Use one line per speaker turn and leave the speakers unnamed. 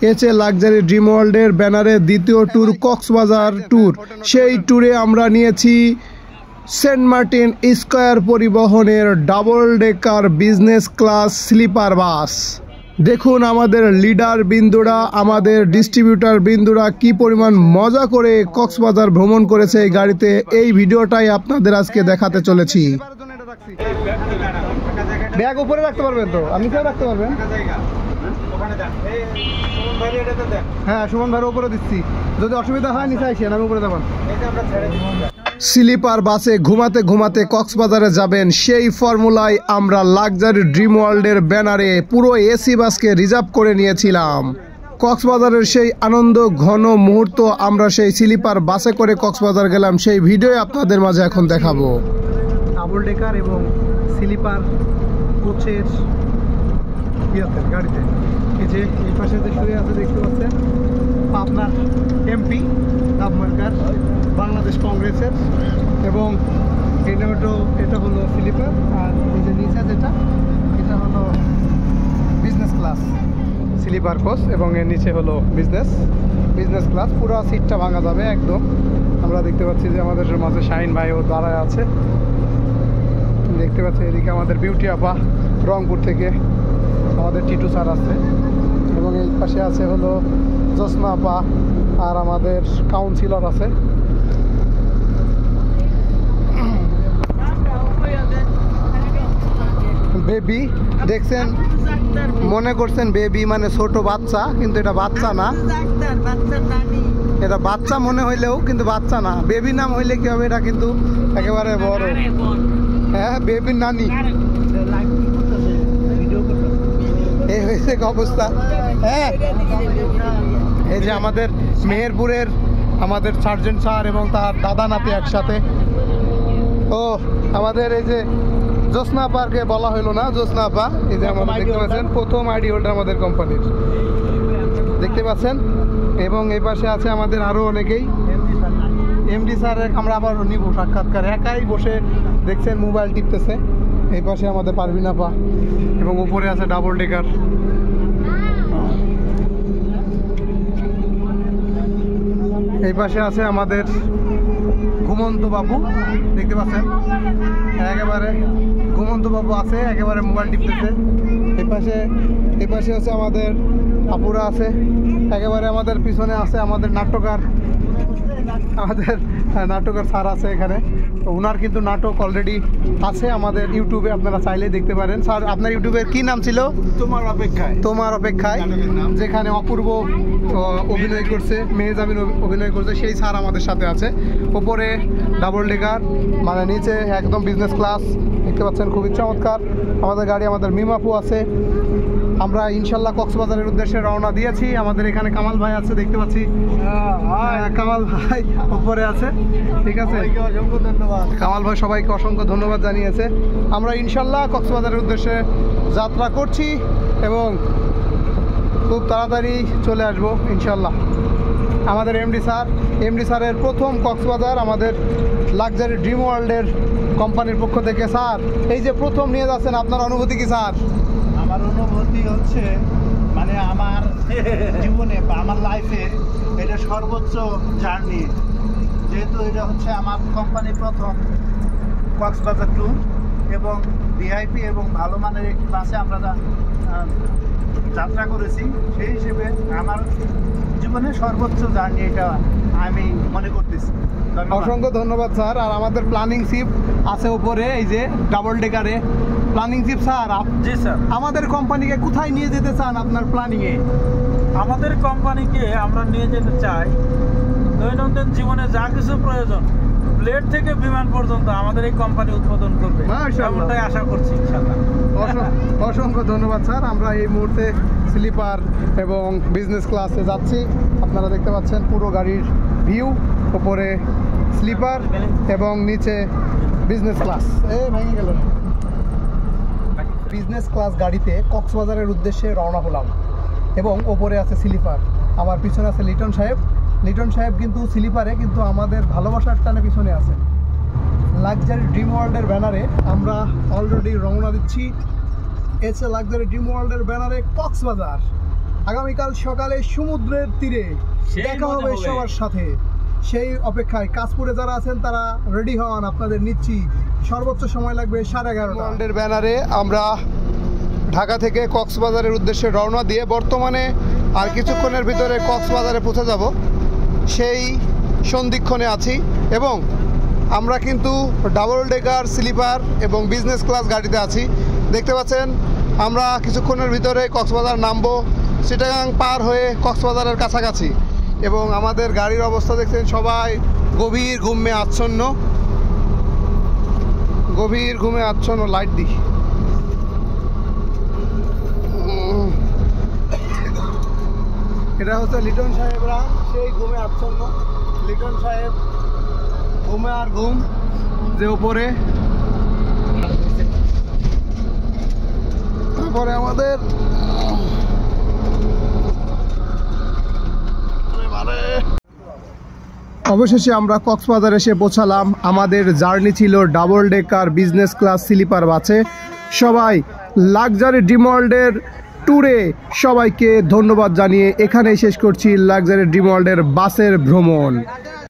এসে luxury dream ওয়ার্ল্ডের ব্যানারে দ্বিতীয় ট্যুর কক্সবাজার ট্যুর। সেই ট্যুরে আমরা নিয়েছি সেন্ট মার্টিন স্কয়ার পরিবহনের double decker business class sleeper bus. দেখুন আমাদের লিডার বিন্দুরা, আমাদের ডিস্ট্রিবিউটার বিন্দুরা কি পরিমাণ মজা করে কক্সবাজার ভ্রমণ করেছে এই গাড়িতে। এই ভিডিওটাই আপনাদের আজকে দেখাতে চলেছি। ব্যাগ উপরে রাখতে পারবেন তো? আপনি কেউ রাখতে পারবেন? হ্যাঁ, সুমন ভাইয়ের উপরে দিচ্ছি, যদি অসুবিধা হয় নিচে আসেন, আমি উপরে যাবেন। স্লিপার বাসে ঘুমাতে ঘুমাতে কক্সবাজারে যাবেন, সেই ফর্মুলায় আমরা লাক্সারি ড্রিম ওয়ার্ল্ডের ব্যানারে পুরো এসি বাসকে রিজার্ভ করে নিয়েছিলাম। কক্সবাজারের সেই আনন্দ ঘন মুহূর্ত আমরা সেই স্লিপার বাসে করে কক্সবাজার গেলাম, সেই ভিডিও আপনাদের মাঝে এখন দেখাবো। ডাবল ডেকার এবং স্লিপার কোচের গাড়িতে এই যে এই পাশে যে শুয়ে আছে দেখতে পাচ্ছেন, আপনার এমপি ডাবমার্কার বাংলাদেশ কংগ্রেসের, এবং এটা হলো স্লিপার, আর এই যে নিচে যেটা এটা হলো বিজনেস ক্লাস স্লিপার কোচ, এবং এর নিচে হলো বিজনেস ক্লাস। পুরো সিটটা ভাঙা যাবে একদম। আমরা দেখতে পাচ্ছি যে আমাদের মাঝে শাহিন ভাইও দাঁড়ায় আছে, দেখতে পাচ্ছি। এদিকে আমাদের বিউটি আপা রংপুর থেকে, আমাদের টিটু স্যার আছে, এবং এই পাশে আছে হলো জোসনা আপা, আর আমাদের কাউন্সিলর আছে। বেবি দেখছেন, মনে করছেন বেবি মানে ছোট বাচ্চা, কিন্তু এটা বাচ্চা না, এটা বাচ্চা মনে হইলেও কিন্তু বাচ্চা না। বেবি নাম হইলে কি হবে, এটা কিন্তু একেবারে বড়। হ্যাঁ, বেবির নানি। এই হয়েছে অবস্থা। হ্যাঁ, এই যে আমাদের মেহেরপুরের আমাদের সার্জেন্ট স্যার এবং তার দাদা নাতি একসাথে। ও আমাদের এই যে জোসনা আপাকে বলা হইলো না, জোসনা আপা এই যে আমাদের দেখতে পাচ্ছেন প্রথম আইডি হোল্ডার আমাদের কোম্পানির, দেখতে পাচ্ছেন। এবং এই পাশে আছে আমাদের আরও অনেকেই। এমডি স্যারের আমরা আবার নিব সাক্ষাৎকার, একাই বসে দেখছেন মোবাইল টিপতেছে। এই পাশে আমাদের পারভিন আপা, এবং উপরে আছে ডাবল ডেকার। এই পাশে আছে আমাদের ঘুমন্ত বাবু, দেখতে পাচ্ছেন একেবারে ঘুমন্ত বাবু আছে, একেবারে মোবাইল টিপতেছে। এই পাশে আছে আমাদের আপুরা আছে, একেবারে আমাদের পিছনে আছে আমাদের নাট্যকার স্যার আছে এখানে। ওনার কিন্তু নাটক অলরেডি আছে আমাদের ইউটিউবে, আপনারা চাইলে দেখতে পারেন। স্যার আপনার ইউটিউবের কি নাম ছিল? তোমার অপেক্ষায়, যেখানে অপূর্ব অভিনয় করছে, মেহজাবিন অভিনয় করছে, সেই স্যার আমাদের সাথে আছে। ওপরে ডাবল ডেকার, মানে নিচে একদম বিজনেস ক্লাস, দেখতে পাচ্ছেন খুবই চমৎকার আমাদের গাড়ি। আমাদের মিমাপু আছে। আমরা ইনশাল্লাহ কক্সবাজারের উদ্দেশ্যে রওনা দিয়েছি। আমাদের এখানে কামাল ভাই আছে, দেখতে পাচ্ছি কামাল ভাই উপরে আছে, ঠিক আছে। কামাল ভাই সবাইকে অসংখ্য ধন্যবাদ জানিয়েছে। আমরা ইনশাল্লাহ কক্সবাজারের উদ্দেশ্যে যাত্রা করছি এবং খুব তাড়াতাড়ি চলে আসব ইনশাল্লাহ। আমাদের এমডি স্যারের প্রথম কক্সবাজার আমাদের লাক্সারি ড্রিম ওয়ার্ল্ডের কোম্পানির পক্ষ থেকে। স্যার এই যে প্রথম নিয়ে যাচ্ছেন, আপনার অনুভূতি কি স্যার?
আমার অনুভূতি হচ্ছে, মানে আমার জীবনে বা আমার লাইফে এটা সর্বোচ্চ জার্নি, যেহেতু এটা হচ্ছে আমার কোম্পানির প্রথম কক্সবাজার ট্যুর, এবং ভিআইপি এবং ভালো মানের একটি বাসে আমরা যাত্রা করেছি। সেই হিসেবে আমার জীবনে সর্বোচ্চ জার্নি এটা আমি মনে করতেছি।
অসংখ্য ধন্যবাদ স্যার। আর আমাদের প্ল্যানিং শিপ আছে উপরে, এই যে ডাবল ডেকারে প্ল্যানিং শিপ। স্যার
জি স্যার,
আমাদের কোম্পানিকে কোথায় নিয়ে যেতে চান আপনার প্ল্যানিংয়ে?
আমাদের কোম্পানিকে আমরা নিয়ে যেতে চাই দৈনন্দিন জীবনে যা কিছু প্রয়োজন, প্লেট থেকে বিমান পর্যন্ত আমাদের এই কোম্পানি উৎপাদন করবে, এমনটাই আশা করছি ইনশাআল্লাহ।
অসংখ্য ধন্যবাদ স্যার। আমরা এই মুহূর্তে স্লিপার এবং বিজনেস ক্লাসে যাচ্ছি। আপনারা দেখতে পাচ্ছেন পুরো গাড়ির ভিউ, উপরে স্লিপার এবং নিচে বিজনেস ক্লাস। ভেঙে গেল। বিজনেস ক্লাস গাড়িতে কক্সবাজারের উদ্দেশ্যে রওনা হলাম, এবং ওপরে আছে স্লিপার, আমার পিছনে আছে লিটন সাহেব কিন্তু স্লিপারে, কিন্তু আমাদের ভালোবাসার টানে পিছনে আছে। লাক্সারি ড্রিম ওয়ার্ল্ডের ব্যানারে আমরা অলরেডি রওনা দিচ্ছি। এসে লাক্সারি ড্রিম ওয়ার্ল্ডের ব্যানারে কক্সবাজার। আগামীকাল সকালে সমুদ্রের তীরে দেখা হবে সবার সাথে। সেই অপেক্ষায় কাশপুরে যারা আছেন তারা রেডি হন, আপনাদের নিচ্ছি সর্বোচ্চ সময় লাগবে 11:30। ব্যানারে আমরা ঢাকা থেকে কক্সবাজারের উদ্দেশ্যে রওনা দিয়ে বর্তমানে আর কিছুক্ষণের ভিতরে কক্সবাজারে পৌঁছে যাব, সেই সন্ধিক্ষণে আছি। এবং আমরা কিন্তু ডাবল ডেকার স্লিপার এবং বিজনেস ক্লাস গাড়িতে আছি। দেখতে পাচ্ছেন আমরা কিছুক্ষণের ভিতরে কক্সবাজার নামবো, চিটাগাং পার হয়ে কক্সবাজারের কাছাকাছি। এবং আমাদের গাড়ির অবস্থা দেখছেন, সবাই গভীর ঘুমে আচ্ছন্ন, গভীর ঘুমে আচ্ছন্ন। লাইট দিই, এটা হচ্ছে লিটন সাহেবরা, সেই ঘুমে আচ্ছন্ন। লিটন সাহেব ঘুমে আর ঘুম, যে উপরে। তারপরে আমাদের অবশেষে আমরা কক্সবাজার এসে পৌঁছালাম। আমাদের জার্নি ছিল double decker business class sleeper বাসে। সবাই লাক্সারি ড্রিম ওয়ার্ল্ডের ট্যুরে সবাইকে ধন্যবাদ জানিয়ে এখানেই শেষ করছি লাক্সারি ড্রিম ওয়ার্ল্ডের বাসের ভ্রমণ।